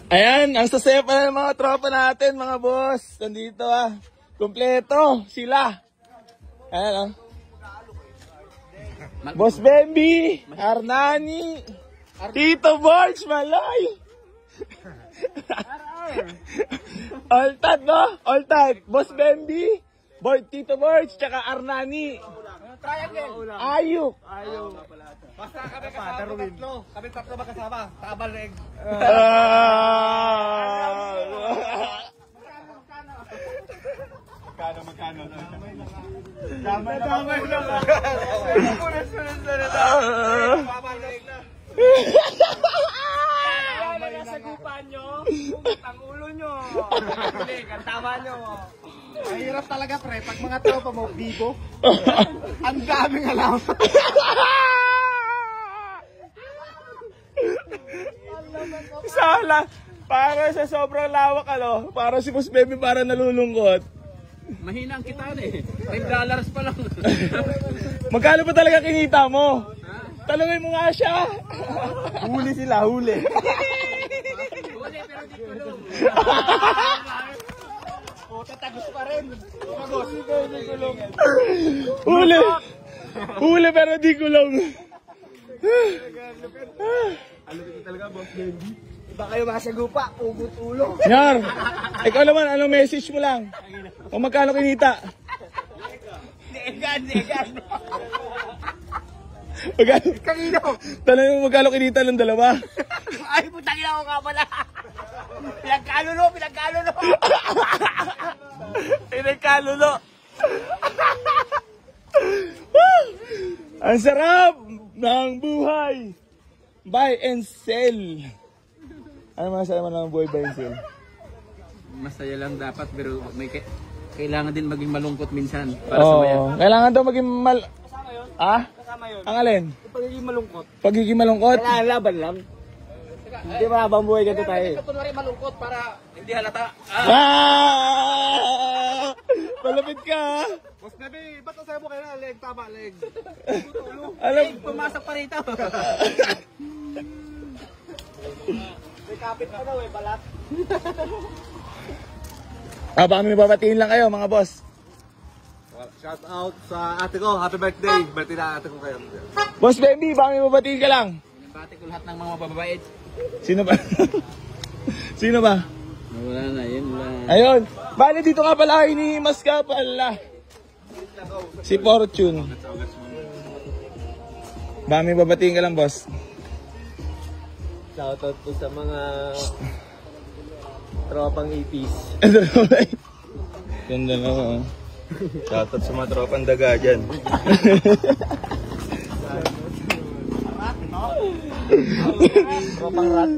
Ayan, ang sasaya pa ng mga tropa natin, mga boss. Nandito Kompleto sila. Ayan Boss Bemby, Arnani, Tito Borge, Malay. Oltad, no? Oltad. Boss Bemby, Tito Borge, tsaka Arnani. Triangle. Ayuk. Basta kami kasama tatlo. Kami tatlo magkasama. Tabal leg. Magkano? Damay lang. Sunod. Tabal leg na. Wala na sa gupan nyo. Ugat ang ulo nyo. Ang tama nyo. Mahirap talaga pre. Pag mga tropa mo, bigo. Ang daming alam. Sala. Para sa sobrang lawak para si Boss Bemby para nalulungkot. Mahina ang kitaan $5 pa lang. Magkano pa talaga kinita mo? Talungin mo nga siya. Huli sila. Huli pero di kulong. Tatagos pa rin. Huli pero di kulong. Ano talaga Boss Bemby? Iba kayo masagupa, ugot ulo. Yar, ikaw naman, anong message mo lang? O magkano kinita? Negan. Magkano? Kanino? Tanong mo magkano kinita ng dalawa? Ay, putang ina ko nga pala. Pinagkalulo. Pinagkalulo. Ang sarap ng buhay. Buy and sell. Ano masaya mo ng buhay, buy and sell? Masaya lang dapat pero may kailangan din maging malungkot minsan para sumaya. Kailangan daw maging Kasama yun. Ang alin? Pagiging malungkot. Pagiging malungkot? Kailangan laban lang. Hindi mahabang buhay ganito tayo. Kunwari malungkot para hindi halata. Malapit ka Boss Bemby, ba't nasabi mo kayo na leg? Tama, leg. Alam, pumasok pa rito. May kapit pa daw balat. baka may babatiin lang kayo mga boss. Shout out sa ate ko. Happy birthday. Birthday na ate ko kayo. Boss Bemby, baka may babatiin ka lang. Bati ko lahat ng mga mababait. Sino ba? Sino ba? Wala na, yun lang. Ayun. Bale, dito nga pala ni Mas ka pala. Si Fortune. Baka may babatiin ka lang, boss. Shoutout po sa mga tropang 80s. Ganda na Shoutout sa mga tropang daga dyan. Tropang rat.